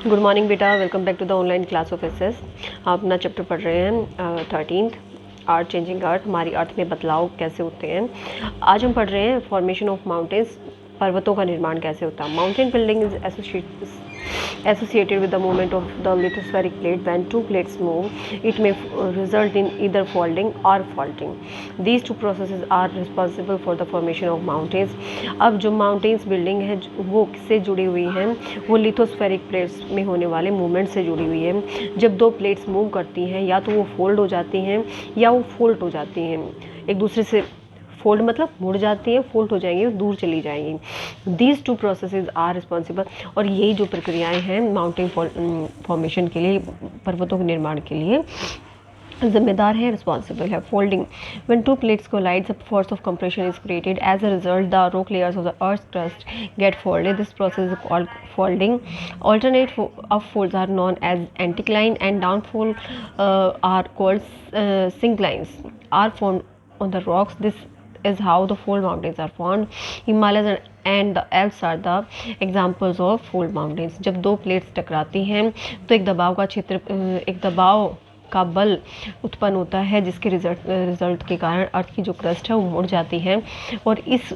Good morning बेटा, welcome back to the online class of SS. आप अपना chapter पढ़ रहे हैं 13th आर्थ चेंजिंग अर्थ, हमारी अर्थ में बदलाव कैसे होते हैं। आज हम पढ़ रहे हैं फॉर्मेशन ऑफ माउंटेन्स, पर्वतों का निर्माण कैसे होता है। Mountain building is associated with the movement of the lithospheric plate. When two plates move, it may result in either folding or faulting. These two processes are responsible for the formation of mountains. अब जो mountains building है वो किससे जुड़ी हुई है, वो lithospheric plates में होने वाले मूवमेंट से जुड़ी हुई है। जब दो प्लेट्स मूव करती हैं या तो वो फोल्ड हो जाती हैं या वो फोल्ड हो जाती हैं, एक दूसरे से फोल्ड मतलब मुड़ जाती है, फोल्ड हो जाएंगी, दूर चली जाएंगी। These two processes are responsible, और यही जो प्रक्रियाएं हैं माउंटेन फॉर्मेशन के लिए, पर्वतों के निर्माण के लिए जिम्मेदार है, रिस्पॉन्सिबल है। Folding, when two plates collide the force of compression is created, as a result the rock layers of the earth crust get folded, this process is called folding. Alternate upfolds are known as anticline and downfall are called synclines, are formed on the rocks. This is how the fold mountains are formed. Himalayas and the Alps are the examples of fold mountains. जब दो plates टकराती हैं तो एक दबाव का क्षेत्र, एक दबाव का बल उत्पन्न होता है, जिसके रिजल्ट के कारण अर्थ की जो क्रस्ट है वो मुड़ जाती है, और इस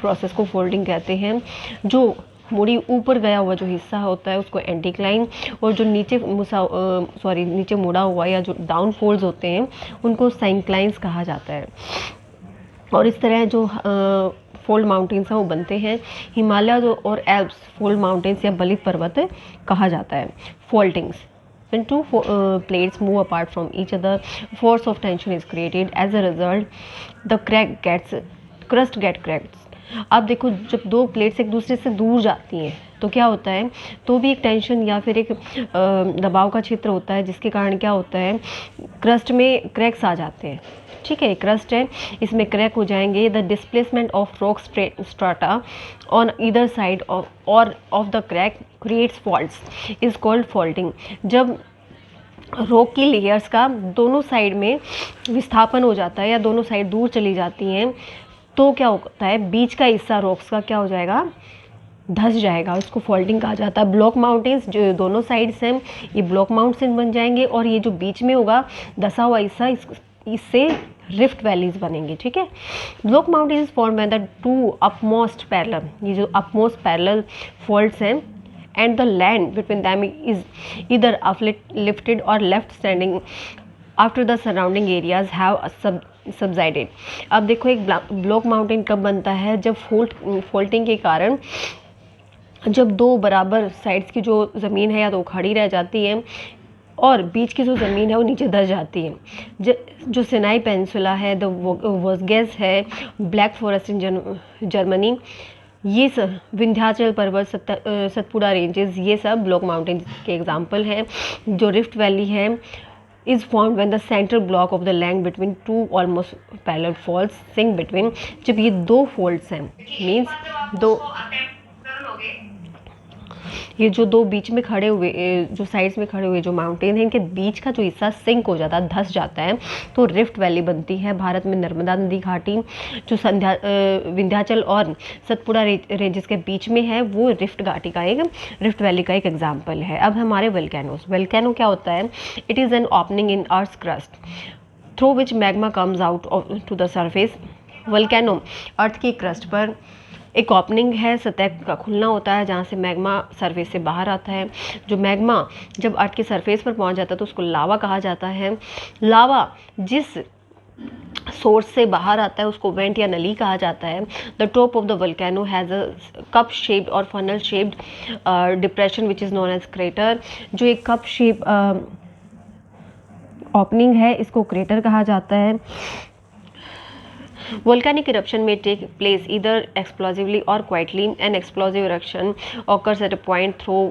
प्रोसेस को फोल्डिंग कहते हैं। जो मुड़ी ऊपर गया हुआ जो हिस्सा होता है उसको एंटीक्लाइन, और जो नीचे मुड़ा हुआ या जो डाउन फोल्ड्स होते हैं उनको साइंक्लाइंस कहा जाता है। और इस तरह जो फोल्ड माउंटेन्स हैं वो बनते हैं। हिमालय और एल्प्स फोल्ड माउंटेन्स या बलित पर्वत कहा जाता है। Foldings, when two plates move apart from each other, force of tension is created. As a result, the crust get cracked. अब देखो, जब दो प्लेट्स एक दूसरे से दूर जाती हैं तो क्या होता है, तो भी एक टेंशन या फिर एक दबाव का क्षेत्र होता है, जिसके कारण क्या होता है, क्रस्ट में क्रैक्स आ जाते हैं। ठीक है, क्रस्ट है, इसमें क्रैक हो जाएंगे। The displacement of rock strata on either side of the crack creates faults is called faulting. जब रॉक की लेयर्स का दोनों साइड में विस्थापन हो जाता है या दोनों साइड दूर चली जाती हैं, तो क्या होता है, बीच का हिस्सा रॉक्स का क्या हो जाएगा, धंस जाएगा, उसको फॉल्टिंग कहा जाता है। ब्लॉक माउंटेन्स जो दोनों साइड्स हैं ये ब्लॉक माउंटेन्स बन जाएंगे, और ये जो बीच में होगा धंसा हुआ हिस्सा, इससे रिफ्ट वैलीज बनेंगे। ठीक है, block mountains form when the two upmost parallel, ये जो अपमोस्ट पैरेलल फॉल्ट्स हैं, and the land between them is either uplifted or left standing after the surrounding areas have subsided. अब देखो, एक ब्लॉक माउंटेन कब बनता है, जब फोल्टिंग के कारण जब दो बराबर साइड्स की जो ज़मीन है या तो खड़ी रह जाती है और बीच की जो ज़मीन है वो नीचे धंस जाती है। जो सिनाई पेनिनसुला है, द वोस्गेस है, ब्लैक फॉरेस्ट इन जर्मनी, ये सब विंध्याचल पर्वत, सतपुड़ा रेंजेस, ये सब ब्लॉक माउंटेन के एग्जाम्पल हैं। जो रिफ्ट वैली है is formed when the central block of the land between two almost parallel faults sink between. जब ये दो फोल्ड्स हैं, मीन्स ये जो दो बीच में खड़े हुए, जो साइड्स में खड़े हुए जो माउंटेन हैं, इनके बीच का जो हिस्सा सिंक हो जाता है, धंस जाता है, तो रिफ्ट वैली बनती है। भारत में नर्मदा नदी घाटी जो विंध्याचल और सतपुड़ा रेंजेस के बीच में है, वो रिफ्ट वैली का एक एग्जाम्पल है। अब हमारे वोल्केनो क्या होता है, it is an opening in earth crust through which magma comes out to the surface. Volcano earth की क्रस्ट पर एक ओपनिंग है, सतह का खुलना होता है, जहाँ से मैग्मा सरफेस से बाहर आता है। जो मैग्मा जब अर्थ के सरफेस पर पहुँच जाता है तो उसको लावा कहा जाता है। लावा जिस सोर्स से बाहर आता है उसको वेंट या नली कहा जाता है। The top of the volcano has a cup shaped और funnel shaped depression which is known as crater. जो एक कप शेप ओपनिंग है, इसको क्रेटर कहा जाता है। Volcanic eruption may take place either explosively or quietly. An explosive eruption occurs at a point through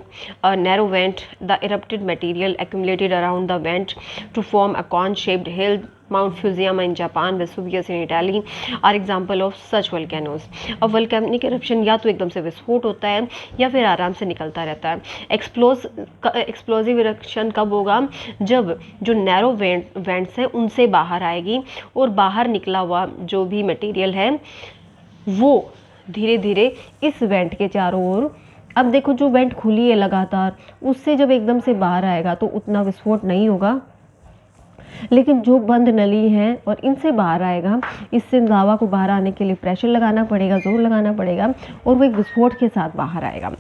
a narrow vent. The erupted material accumulated around the vent to form a cone-shaped hill. Mount Fusiyama in Japan, Vesuvius in Italy are example of such volcanoes. अब volcanic eruption या तो एकदम से विस्फोट होता है या फिर आराम से निकलता रहता है। एक्सप्लोजिव eruption कब होगा, जब जो नैरो वेंट्स हैं उनसे बाहर आएगी, और बाहर निकला हुआ जो भी मटेरियल है वो धीरे धीरे इस वेंट के चारों ओर अब देखो जो वेंट खुली है लगातार, उससे जब एकदम से बाहर आएगा तो उतना विस्फोट नहीं होगा, लेकिन जो बंद नली है और इनसे बाहर आएगा, इससे लावा को बाहर आने के लिए प्रेशर लगाना पड़ेगा, जोर लगाना पड़ेगा, और वो एक विस्फोट के साथ बाहर आएगा।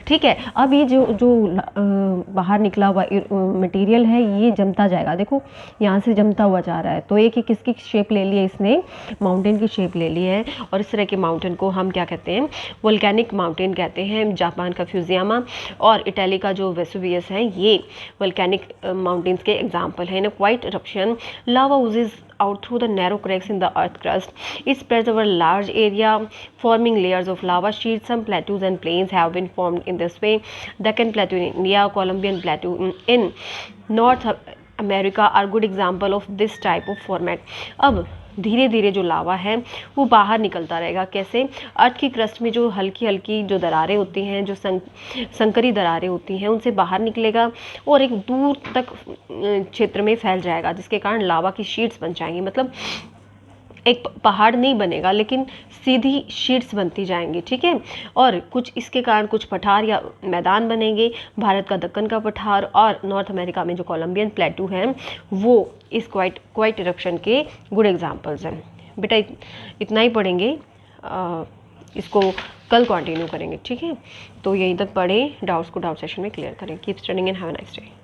ठीक है, अब ये जो जो बाहर निकला हुआ मटेरियल है ये जमता जाएगा, देखो यहाँ से जमता हुआ जा रहा है। तो एक किसकी शेप ले ली है इसने, माउंटेन की शेप ले ली है। और इस तरह के माउंटेन को हम क्या कहते हैं, वोल्केनिक माउंटेन कहते हैं। जापान का फ्यूजियामा और इटली का जो वेसुवियस है ये वोल्केनिक माउंटेन्स के एग्जाम्पल हैं। इन अ quite eruption, lava oozes out through the narrow cracks in the earth crust. It spreads over a large area, forming layers of lava sheets. Some plateaus and plains have been formed in this way. Deccan Plateau in India, Columbian Plateau in North America are good example of this type of format. अब धीरे धीरे जो लावा है वो बाहर निकलता रहेगा। कैसे, अर्थ की क्रस्ट में जो हल्की हल्की जो दरारें होती हैं, जो संकरी दरारें होती हैं, उनसे बाहर निकलेगा और एक दूर तक क्षेत्र में फैल जाएगा, जिसके कारण लावा की शीट्स बन जाएंगी। मतलब एक पहाड़ नहीं बनेगा लेकिन सीधी शीट्स बनती जाएंगी। ठीक है, और कुछ इसके कारण कुछ पठार या मैदान बनेंगे। भारत का दक्कन का पठार और नॉर्थ अमेरिका में जो कोलंबियन प्लेटू हैं वो इस क्वाइट इरप्शन के गुड एग्जांपल्स हैं। बेटा इतना ही पढ़ेंगे, इसको कल कंटिन्यू करेंगे। ठीक है, तो यहीं तक पढ़ें, डाउट्स को डाउट सेशन में क्लियर करें। Keep studying and have a nice day.